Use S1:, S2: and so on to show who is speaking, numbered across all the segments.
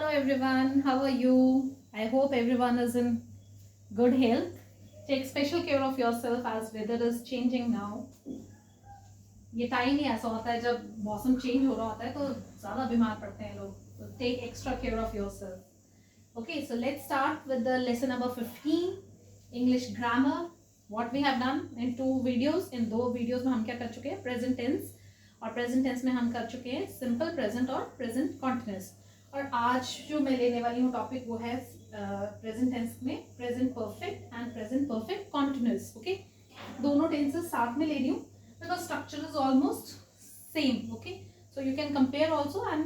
S1: Hello everyone, how are you? I hope everyone is in good health. Take special care of yourself as weather is changing now. ये time ही ऐसा होता है जब मौसम change हो रहा होता है तो ज़्यादा बीमार पड़ते हैं लोग. तो take extra care of yourself. Okay, so let's start with the lesson number 15, English grammar. What we have done in 2 videos. In 2 videos में हम क्या कर चुके हैं? Present tense. और present tense में हम कर चुके हैं simple present और present continuous. और आज जो मैं लेने वाली हूँ टॉपिक वो है प्रेजेंट टेंस में present perfect and present perfect continuous. Okay, दोनों टेंसेस साथ में ले रही हूँ because structure is almost same. Okay, so you can compare also and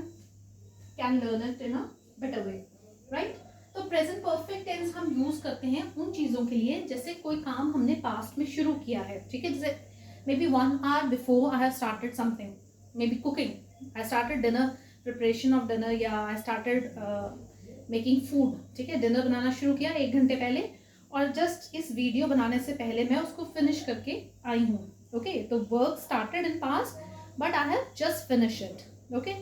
S1: can learn it in a better way, right. तो प्रेजेंट परफेक्ट टेंस हम use करते हैं उन चीज़ों के लिए जैसे कोई काम हमने पास्ट में शुरू किया है. ठीक है, जैसे may be 1 hour before I have started something, may be cooking, I started dinner, preparation of dinner, या आई स्टार्टेड मेकिंग फूड. ठीक है, डिनर बनाना शुरू किया 1 घंटे पहले और जस्ट इस वीडियो बनाने से पहले मैं उसको फिनिश करके आई हूँ. ओके, तो work started in past but I have just finish it. Okay,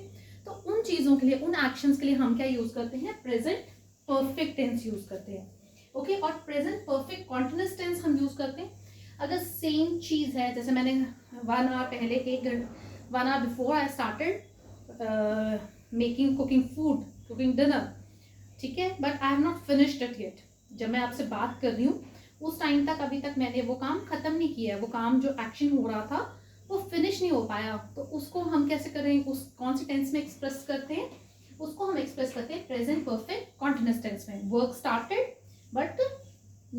S1: तो उन चीज़ों के लिए, उन एक्शंस के लिए हम क्या यूज़ करते हैं? प्रेजेंट परफेक्ट टेंस यूज़ करते हैं. ओके, और प्रेजेंट परफेक्ट कॉन्टिन्यूअस टेंस हम यूज़ करते हैं अगर सेम चीज़ है. जैसे मैंने 1 hour पहले 1 hour before I started making cooking food, cooking dinner. ठीक है, but I have not finished it yet. जब मैं आपसे बात कर रही हूँ उस टाइम तक अभी तक मैंने वो काम खत्म नहीं किया है. वो काम जो एक्शन हो रहा था वो फिनिश नहीं हो पाया. तो उसको हम कैसे करें? उस कौन से टेंस में एक्सप्रेस करते हैं? उसको हम एक्सप्रेस करते हैं प्रेजेंट परफेक्ट कॉन्टिन्यूअस टेंस में. Work started but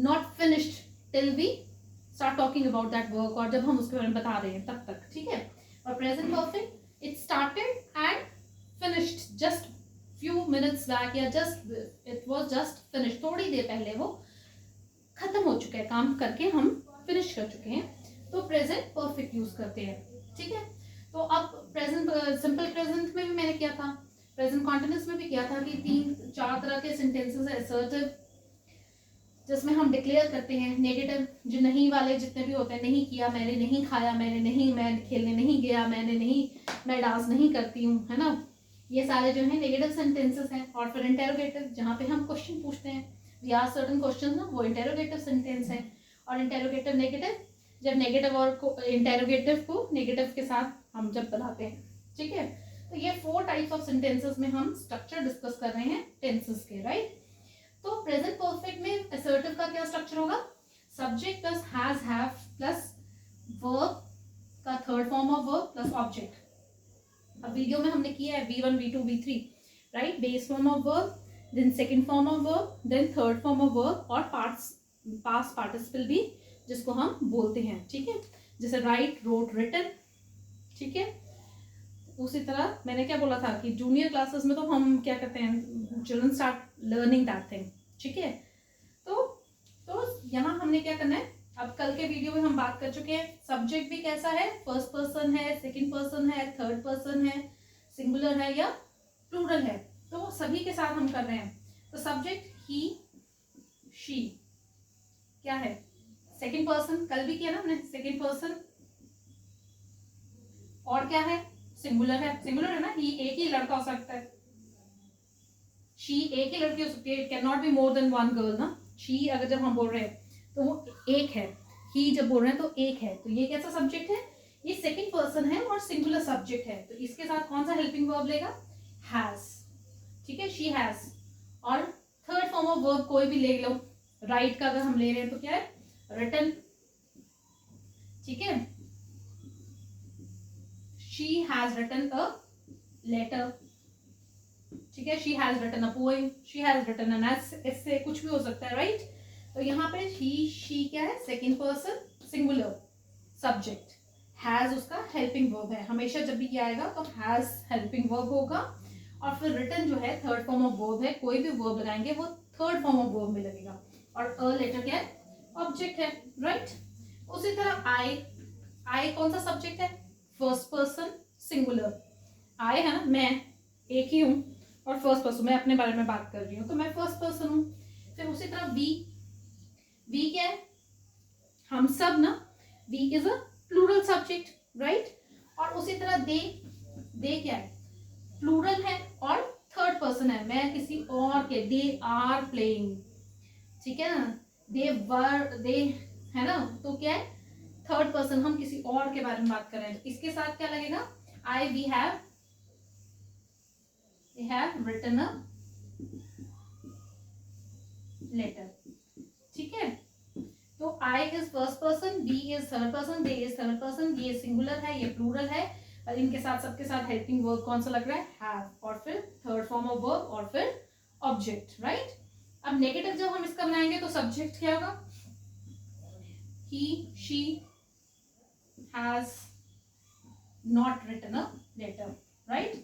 S1: not finished till we start talking about that work, और जब हम उसके बारे में बता रहे हैं तब तक. ठीक है, और present perfect it started and finished just few minutes back, या just it was just finished, थोड़ी देर पहले वो खत्म हो चुका है, काम करके हम फिनिश कर चुके हैं. तो प्रेजेंट परफेक्ट यूज करते हैं. ठीक है, तो अब प्रेजेंट सिंपल प्रेजेंट में भी मैंने किया था, प्रेजेंट कॉन्टिन्यूअस में भी किया था कि 3-4 तरह के सेंटेंसेस है. असर्टिव, जिसमें हम डिक्लेयर करते हैं. नेगेटिव, जो नहीं वाले जितने भी होते हैं, नहीं किया, मैंने नहीं खाया, मैंने नहीं, मैं खेलने नहीं गया, मैंने नहीं, मैं डांस नहीं करती हूँ, है ना. ये सारे जो है नेगेटिव सेंटेंसेस हैं. और फिर इंटेरोगेटिव, जहाँ पे हम क्वेश्चन पूछते हैं, वी आस्क सर्टेन क्वेश्चन ना, वो इंटेरोगेटिव सेंटेंस है. और इंटेरोगेटिव नेगेटिव, जब नेगेटिव और इंटेरोगेटिव को नेगेटिव के साथ हम जब बनाते हैं. ठीक है, तो ये 4 टाइप्स ऑफ सेंटेंसेस में हम स्ट्रक्चर डिस्कस कर रहे हैं टेंसेस के, राइट. तो प्रेजेंट परफेक्ट में असर्टिव का क्या स्ट्रक्चर होगा? Subject plus has, have plus verb का third form of verb plus object. अब वीडियो में हमने किया है V1, V2, V3, right. Base form of verb, then second form of verb, then third form of verb, और past participle भी जिसको हम बोलते हैं. ठीक है, जैसे राइट, रोट, रिटन. ठीक है, उसी तरह मैंने क्या बोला था कि जूनियर क्लासेस में तो हम क्या करते हैं, children start learning that thing. ठीक है, तो यहाँ हमने क्या करना है, अब कल के वीडियो में हम बात कर चुके हैं सब्जेक्ट भी कैसा है, फर्स्ट पर्सन है, सेकंड पर्सन है, थर्ड पर्सन है, सिंगुलर है या प्लूरल है. तो सभी के साथ हम कर रहे हैं. तो सब्जेक्ट ही, शी क्या है? सेकंड पर्सन, कल भी किया ना हमने, सेकंड पर्सन. और क्या है? सिंगुलर है. सिंगुलर है ना, ही एक ही लड़का हो सकता है, शी एक ही लड़की हो सकती है. It can not be more than 1 girl ना. शी अगर जब हम बोल रहे हैं तो वो एक है, ही जब बोल रहे हैं तो एक है. तो ये कैसा सब्जेक्ट है? ये सेकंड पर्सन है और सिंगुलर सब्जेक्ट है. तो इसके साथ कौन सा हेल्पिंग वर्ब लेगा? हैज. ठीक है, शी हैज. और थर्ड फॉर्म ऑफ वर्ब कोई भी ले लो. राइट का अगर हम ले रहे हैं तो क्या है? रिटन. ठीक है, she has written a letter. ठीक है, she has written a poem, she has written an essay, कुछ भी हो सकता है, राइट. तो यहाँ पे ही, शी क्या है? Second person singular subject. Has उसका हेल्पिंग वर्ब है. हमेशा जब भी क्या आएगा तो हैज हेल्पिंग वर्ब होगा. और फिर रिटन जो है थर्ड फॉर्म ऑफ वर्ब है. कोई भी वर्ब लगाएंगे वो थर्ड फॉर्म ऑफ वर्ब में लगेगा. और अ लेटर क्या है? ऑब्जेक्ट है, राइट. उसी तरह आई, आई कौन सा सब्जेक्ट है? First person singular. आई है ना, मैं एक ही हूँ, और फर्स्ट पर्सन, मैं अपने बारे में बात कर रही हूँ तो मैं फर्स्ट पर्सन हूँ. फिर उसी तरह वी, वी क्या है? हम सब ना. We is a plural subject, right. और उसी तरह दे, दे क्या है? प्लूरल है और थर्ड पर्सन है, मैं किसी और के, दे आर प्लेइंग, ठीक है ना, दे वर, दे, है ना, तो क्या है, थर्ड पर्सन, हम किसी और के बारे में बात कर रहे हैं, इसके साथ क्या लगेगा, I, we have written a letter, ठीक है। तो I is first person, we is third person, they is third person, ये सिंगुलर है, ये प्लूरल है, और इनके साथ सबके साथ हेल्पिंग वर्ब कौन सा लग रहा है, हैव, और फिर थर्ड फॉर्म ऑफ वर्ब, और फिर ऑब्जेक्ट, राइट। अब नेगेटिव जब हम इसका बनाएंगे तो सब्जेक्ट क्या होगा, he, she has not written a letter, right?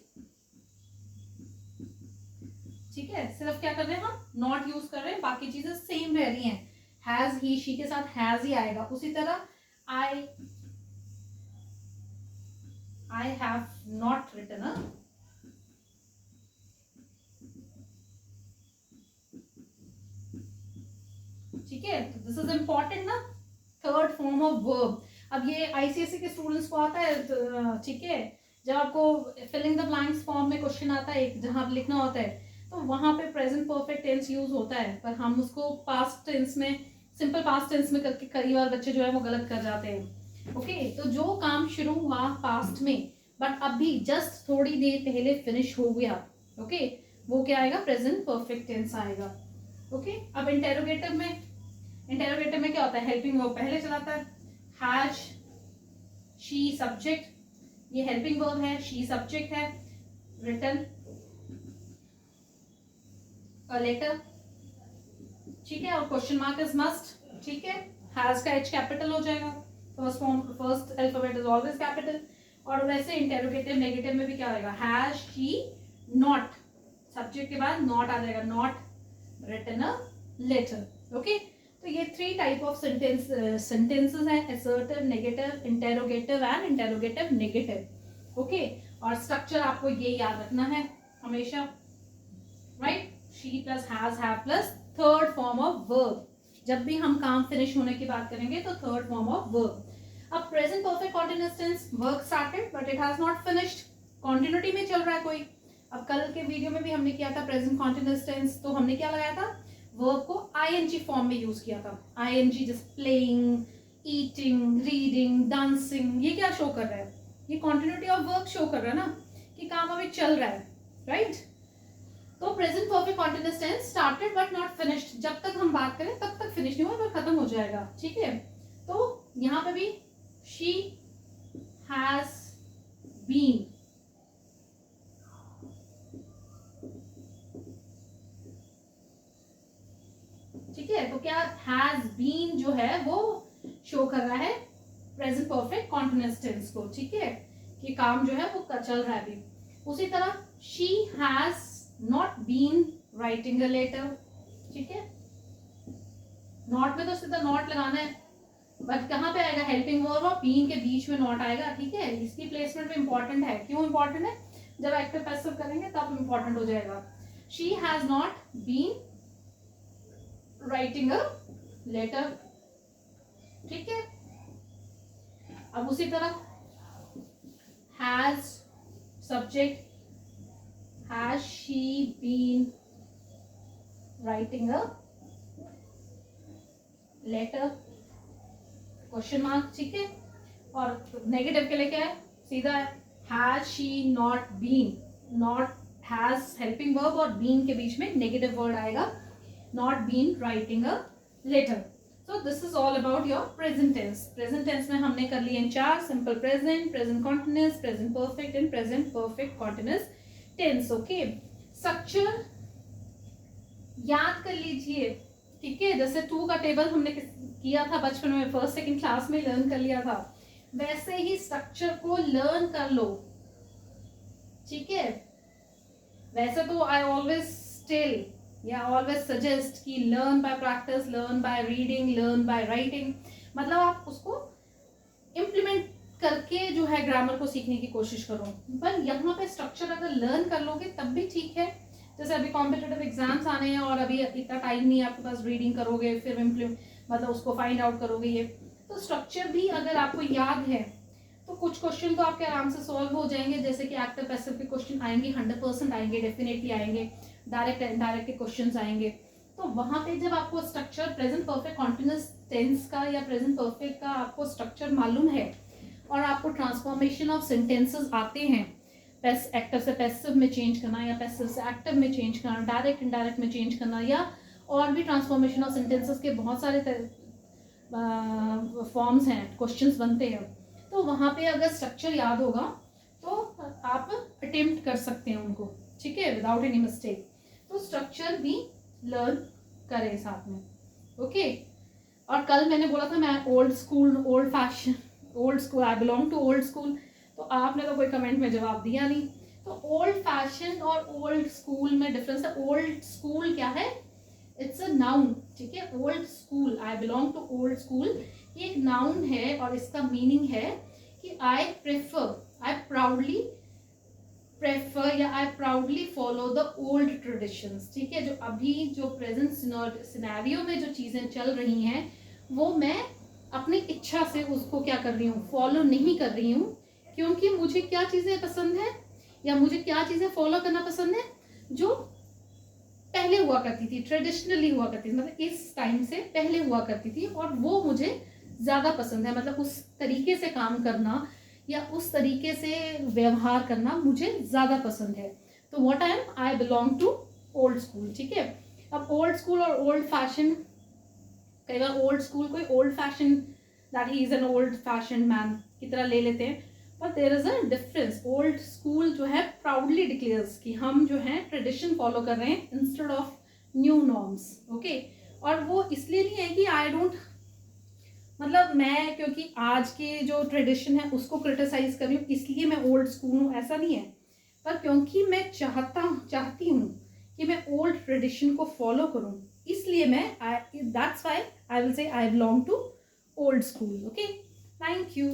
S1: ठीक है, सिर्फ क्या कर रहे हैं हम, नॉट यूज कर रहे हैं, बाकी चीजें सेम रह रही हैं, हैज, ही, शी के साथ हैज ही आएगा। उसी तरह I have not written a, ठीक है, तो दिस इज इंपॉर्टेंट ना, थर्ड फॉर्म ऑफ वर्ब। अब ये आईसीएसई के स्टूडेंट्स को आता है, ठीक है, जब आपको फिलिंग द ब्लैंक्स फॉर्म में क्वेश्चन आता है एक, जहां लिखना होता है, तो वहां पे प्रेजेंट परफेक्ट टेंस यूज होता है, पर हम उसको पास्ट टेंस में, सिंपल पास्ट टेंस में करके कई बार बच्चे जो है वो गलत कर जाते हैं। ओके, तो जो काम शुरू हुआ पास्ट में बट अभी जस्ट थोड़ी देर पहले फिनिश हो गया, ओके, वो क्या आएगा, प्रेजेंट परफेक्ट टेंस आएगा। ओके, अब इंटेरोगेटिव में क्या होता है, हेल्पिंग वर्ब पहले चलाता है, हैज, शी सब्जेक्ट, ये हेल्पिंग वर्ब है, शी सब्जेक्ट है, रिटन अ लेटर, ठीक है, और क्वेश्चन मार्क इज मस्ट, ठीक है, हैज का एच कैपिटल हो जाएगा, first alphabet is always capital. और वैसे इंटेरोगेटिव नेगेटिव में भी क्या आएगा, हैज शी नॉट, सब्जेक्ट के बाद नॉट आ जाएगा, not written a letter. Okay, तो ये 3 टाइप ऑफ सेंटेंसेस हैं, assertive, negative, interrogative and interrogative negative. Okay, और स्ट्रक्चर आपको ये याद रखना है हमेशा, right, she plus has, have plus third form of verb. जब भी हम काम फिनिश होने की बात करेंगे तो थर्ड फॉर्म ऑफ वर्ब। अब present perfect continuous tense, work started but it has not finished, continuity में चल रहा है कोई। अब कल के वीडियो में भी हमने किया था प्रेजेंट कॉन्टिन्यूअस टेंस, तो हमने क्या लगाया था, वर्ब को आईएनजी फॉर्म में यूज किया था, आईएनजी जैसे प्लेइंग, ईटिंग, रीडिंग, डांसिंग, ये क्या शो कर रहा है, ये कॉन्टिन्यूटी ऑफ वर्क शो कर रहा है ना, कि काम अभी चल रहा है, राइट। तो present perfect continuous tense started but not finished, जब तक हम बात करें तब तक फिनिश नहीं हुआ, पर खत्म हो जाएगा, ठीक है। तो यहाँ पे भी शी हैज बीन, ठीक है, तो क्या हैज बीन जो है वो शो कर रहा है प्रेजेंट परफेक्ट कॉन्टिन्यूअस टेंस को, ठीक है, कि काम जो है वो चल रहा है अभी। उसी तरह she has not been writing a letter, ठीक है, नॉट में तो सीधा नॉट लगाना है, बट कहाँ पे आएगा, हेल्पिंग वर्ब और बीन के बीच में नॉट आएगा, ठीक है, इसकी प्लेसमेंट में इंपॉर्टेंट है। क्यों इंपॉर्टेंट है, जब एक्टिव पैसिव करेंगे तब इंपॉर्टेंट हो जाएगा। She has not been writing a letter, ठीक है। अब उसी तरह has subject, has she been writing a letter, question mark, ठीक है। और नेगेटिव के लिए क्या है, सीधा है, has she not been, not has helping verb और बीन के बीच में नेगेटिव वर्ड आएगा, not been writing a letter. So this is all about your present tense. Present tense में हमने कर लिए 4, simple present, present continuous, present perfect and present perfect continuous tense. Okay, structure याद कर लीजिए, ठीक है, जैसे 2 का टेबल हमने किया था बचपन में, फर्स्ट सेकंड क्लास में लर्न कर लिया था, वैसे ही स्ट्रक्चर को लर्न कर लो, ठीक है। वैसे तो आई ऑलवेज टेल या ऑलवेज सजेस्ट कि learn by practice, learn by reading, learn by writing, मतलब आप उसको इम्प्लीमेंट करके जो है ग्रामर को सीखने की कोशिश करो। पर यहाँ पे स्ट्रक्चर अगर लर्न कर लोगे तब भी ठीक है, जैसे अभी कॉम्पिटिटिव एग्जाम्स आने हैं और अभी इतना टाइम नहीं है आपके पास, रीडिंग करोगे फिर मतलब उसको फाइंड आउट करोगे, ये तो स्ट्रक्चर भी अगर आपको याद है तो कुछ क्वेश्चन तो आपके आराम से सॉल्व हो जाएंगे, जैसे कि एक्टिव पैसिव के क्वेश्चन आएंगे, 100% आएंगे, डेफिनेटली आएंगे, डायरेक्ट इनडायरेक्ट के क्वेश्चन आएंगे। तो वहां पे जब आपको structure present perfect continuous tense का या प्रेजेंट परफेक्ट का आपको स्ट्रक्चर मालूम है और आपको ट्रांसफॉर्मेशन ऑफ सेंटेंसेस आते हैं, एक्टिव से पैसिव में चेंज करना या पैसिव से एक्टिव में चेंज करना, डायरेक्ट इनडायरेक्ट में चेंज करना, या और भी ट्रांसफॉर्मेशन ऑफ सेंटेंसेस के बहुत सारे फॉर्म्स हैं, क्वेश्चंस बनते हैं। तो वहाँ पे अगर स्ट्रक्चर याद होगा तो आप अटेम्प्ट कर सकते हैं उनको, ठीक है, विदाउट एनी मिस्टेक। तो स्ट्रक्चर भी लर्न करें साथ में, ओके। और कल मैंने बोला था मैं old school, old fashion, old school, I belong to old school, तो आपने तो कोई कमेंट में जवाब दिया नहीं। तो ओल्ड फैशन और ओल्ड स्कूल में डिफरेंस है। ओल्ड स्कूल क्या है? इट्स अ नाउन, ठीक है। Old school, I belong to old school, ये एक नाउन है और इसका मीनिंग है कि I prefer, I proudly prefer या I proudly follow the old traditions, ठीक है। जो अभी जो प्रेजेंट सिनेरियो में जो चीजें चल रही हैं वो मैं अपनी इच्छा से उसको क्या कर रही हूँ, फॉलो नहीं कर रही हूँ, क्योंकि मुझे क्या चीजें पसंद है या मुझे क्या चीजें फॉलो करना पसंद है जो पहले हुआ करती थी, ट्रेडिशनली हुआ करती थी, मतलब इस टाइम से पहले हुआ करती थी, और वो मुझे ज्यादा पसंद है। मतलब उस तरीके से काम करना या उस तरीके से व्यवहार करना मुझे ज्यादा पसंद है। तो what I belong to old school, ठीक है। अब ओल्ड स्कूल और ओल्ड फैशन, कई बार ओल्ड स्कूल कोई ओल्ड फैशन, दैट ही is an old fashion man की तरह ले लेते हैं, but there is a difference. Old school जो है प्राउडली डिक्लेयर्स कि हम जो है ट्रेडिशन फॉलो कर रहे हैं instead of new norms, okay. और वो इसलिए नहीं है कि आई डोंट, मतलब मैं क्योंकि आज के जो ट्रेडिशन है उसको क्रिटिसाइज कर रही हूँ इसलिए मैं ओल्ड स्कूल हूँ, ऐसा नहीं है। पर क्योंकि मैं चाहती हूँ कि मैं ओल्ड ट्रेडिशन को फॉलो करूँ, इसलिए मैं that's why I will say I belong to old school, okay. Thank you.